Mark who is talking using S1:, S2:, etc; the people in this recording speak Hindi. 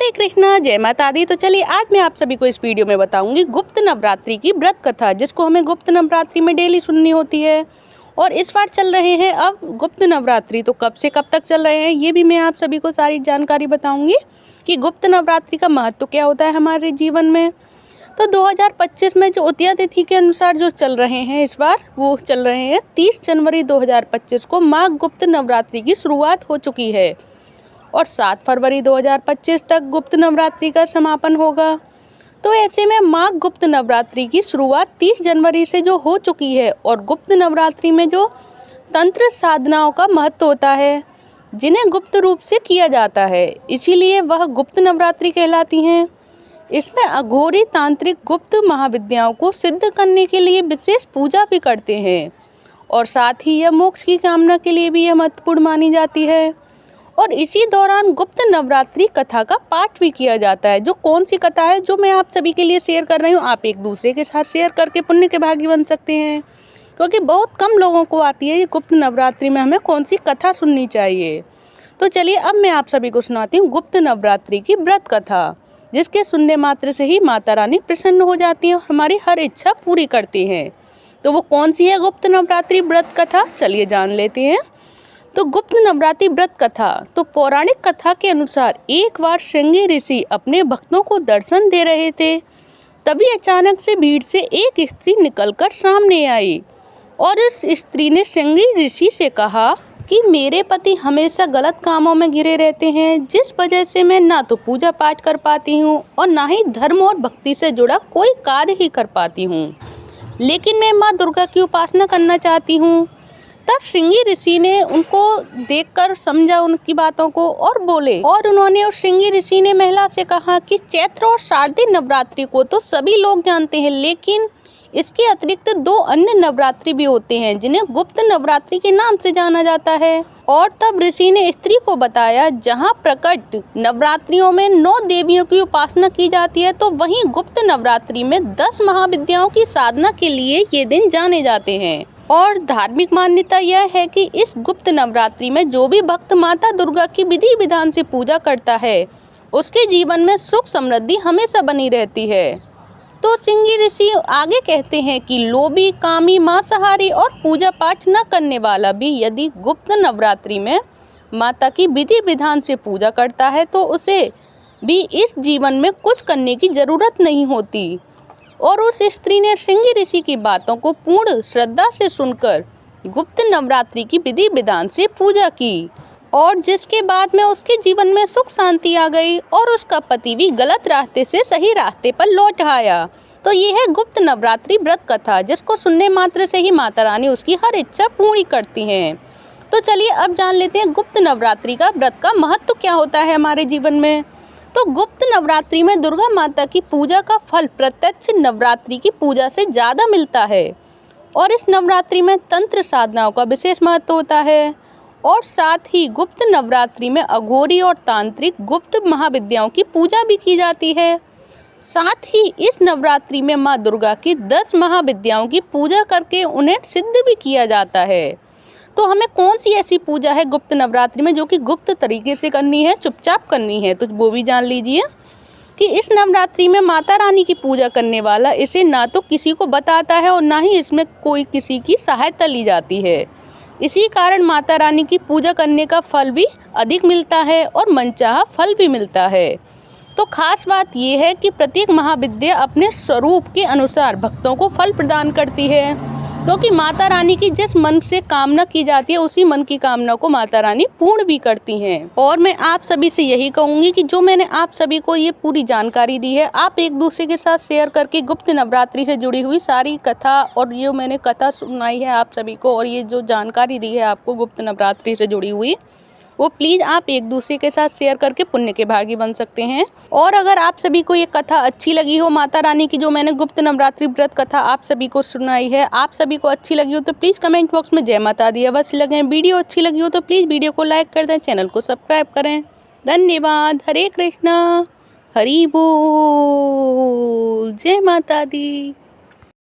S1: हरे कृष्णा, जय माता दी। तो चलिए आज मैं आप सभी को इस वीडियो में बताऊंगी गुप्त नवरात्रि की व्रत कथा, जिसको हमें गुप्त नवरात्रि में डेली सुननी होती है। और इस बार चल रहे हैं अब गुप्त नवरात्रि, तो कब से कब तक चल रहे हैं ये भी मैं आप सभी को सारी जानकारी बताऊंगी कि गुप्त नवरात्रि का महत्व क्या होता है हमारे जीवन में। तो 2025 में जो उदया तिथि के अनुसार जो चल रहे हैं इस बार, वो चल रहे हैं 30 जनवरी 2025 को माघ गुप्त नवरात्रि की शुरुआत हो चुकी है और 7 फरवरी 2025 तक गुप्त नवरात्रि का समापन होगा। तो ऐसे में माघ गुप्त नवरात्रि की शुरुआत 30 जनवरी से जो हो चुकी है और गुप्त नवरात्रि में जो तंत्र साधनाओं का महत्व होता है, जिन्हें गुप्त रूप से किया जाता है, इसीलिए वह गुप्त नवरात्रि कहलाती हैं। इसमें अघोरी तांत्रिक गुप्त महाविद्याओं को सिद्ध करने के लिए विशेष पूजा भी करते हैं और साथ ही यह मोक्ष की कामना के लिए भी यह महत्वपूर्ण मानी जाती है। और इसी दौरान गुप्त नवरात्रि कथा का पाठ भी किया जाता है। जो कौन सी कथा है जो मैं आप सभी के लिए शेयर कर रही हूँ, आप एक दूसरे के साथ शेयर करके पुण्य के भागी बन सकते हैं, क्योंकि बहुत कम लोगों को आती है ये गुप्त नवरात्रि में हमें कौन सी कथा सुननी चाहिए। तो चलिए अब मैं आप सभी को सुनाती हूँ गुप्त नवरात्रि की व्रत कथा, जिसके सुनने मात्र से ही माता रानी प्रसन्न हो जाती हैं और हमारी हर इच्छा पूरी करती हैं। तो वो कौन सी है गुप्त नवरात्रि व्रत कथा, चलिए जान लेते हैं। तो गुप्त नवरात्रि व्रत कथा, तो पौराणिक कथा के अनुसार एक बार श्रृंगी ऋषि अपने भक्तों को दर्शन दे रहे थे, तभी अचानक से भीड़ से एक स्त्री निकलकर सामने आई और उस स्त्री ने श्रृंगी ऋषि से कहा कि मेरे पति हमेशा गलत कामों में घिरे रहते हैं, जिस वजह से मैं ना तो पूजा पाठ कर पाती हूँ और ना ही धर्म और भक्ति से जुड़ा कोई कार्य ही कर पाती हूँ, लेकिन मैं माँ दुर्गा की उपासना करना चाहती हूँ। तब श्रृंगी ऋषि ने उनको देखकर समझा उनकी बातों को और बोले, और उन्होंने उस श्रृंगी ऋषि ने महिला से कहा कि चैत्र और शारदीय नवरात्रि को तो सभी लोग जानते हैं, लेकिन इसके अतिरिक्त 2 अन्य नवरात्रि भी होते हैं जिन्हें गुप्त नवरात्रि के नाम से जाना जाता है। और तब ऋषि ने स्त्री को बताया, जहाँ प्रकट नवरात्रियों में 9 देवियों की उपासना की जाती है, तो वहीं गुप्त नवरात्रि में 10 महाविद्याओं की साधना के लिए ये दिन जाने जाते हैं। और धार्मिक मान्यता यह है कि इस गुप्त नवरात्रि में जो भी भक्त माता दुर्गा की विधि विधान से पूजा करता है, उसके जीवन में सुख समृद्धि हमेशा बनी रहती है। तो श्रृंगी ऋषि आगे कहते हैं कि लोभी, कामी, मांसाहारी और पूजा पाठ न करने वाला भी यदि गुप्त नवरात्रि में माता की विधि विधान से पूजा करता है, तो उसे भी इस जीवन में कुछ करने की जरूरत नहीं होती। और उस स्त्री ने श्रृंगी ऋषि की बातों को पूर्ण श्रद्धा से सुनकर गुप्त नवरात्रि की विधि विधान से पूजा की, और जिसके बाद में उसके जीवन में सुख शांति आ गई और उसका पति भी गलत रास्ते से सही रास्ते पर लौट आया। तो ये है गुप्त नवरात्रि व्रत कथा, जिसको सुनने मात्र से ही माता रानी उसकी हर इच्छा पूरी करती हैं। तो चलिए अब जान लेते हैं गुप्त नवरात्रि का व्रत का महत्व क्या होता है हमारे जीवन में। तो गुप्त नवरात्रि में दुर्गा माता की पूजा का फल प्रत्यक्ष नवरात्रि की पूजा से ज़्यादा मिलता है और इस नवरात्रि में तंत्र साधनाओं का विशेष महत्व होता है। और साथ ही गुप्त नवरात्रि में अघोरी और तांत्रिक गुप्त महाविद्याओं की पूजा भी की जाती है। साथ ही इस नवरात्रि में माँ दुर्गा की 10 महाविद्याओं की पूजा करके उन्हें सिद्ध भी किया जाता है। तो हमें कौन सी ऐसी पूजा है गुप्त नवरात्रि में जो कि गुप्त तरीके से करनी है, चुपचाप करनी है, तो वो भी जान लीजिए कि इस नवरात्रि में माता रानी की पूजा करने वाला इसे ना तो किसी को बताता है और ना ही इसमें कोई किसी की सहायता ली जाती है। इसी कारण माता रानी की पूजा करने का फल भी अधिक मिलता है और मनचाहा फल भी मिलता है। तो खास बात यह है कि प्रत्येक महाविद्या अपने स्वरूप के अनुसार भक्तों को फल प्रदान करती है, क्योंकि माता रानी की जिस मन से कामना की जाती है उसी मन की कामना को माता रानी पूर्ण भी करती हैं। और मैं आप सभी से यही कहूँगी कि जो मैंने आप सभी को ये पूरी जानकारी दी है, आप एक दूसरे के साथ शेयर करके गुप्त नवरात्रि से जुड़ी हुई सारी कथा और ये मैंने कथा सुनाई है आप सभी को, और ये जो जानकारी दी है आपको गुप्त नवरात्रि से जुड़ी हुई, वो प्लीज़ आप एक दूसरे के साथ शेयर करके पुण्य के भागी बन सकते हैं। और अगर आप सभी को ये कथा अच्छी लगी हो, माता रानी की जो मैंने गुप्त नवरात्रि व्रत कथा आप सभी को सुनाई है, आप सभी को अच्छी लगी हो तो प्लीज़ कमेंट बॉक्स में जय माता दी अवश्य लगें। वीडियो अच्छी लगी हो तो प्लीज़ वीडियो को लाइक कर दें, चैनल को सब्सक्राइब करें। धन्यवाद। हरे कृष्णा, हरि बोल, जय माता दी।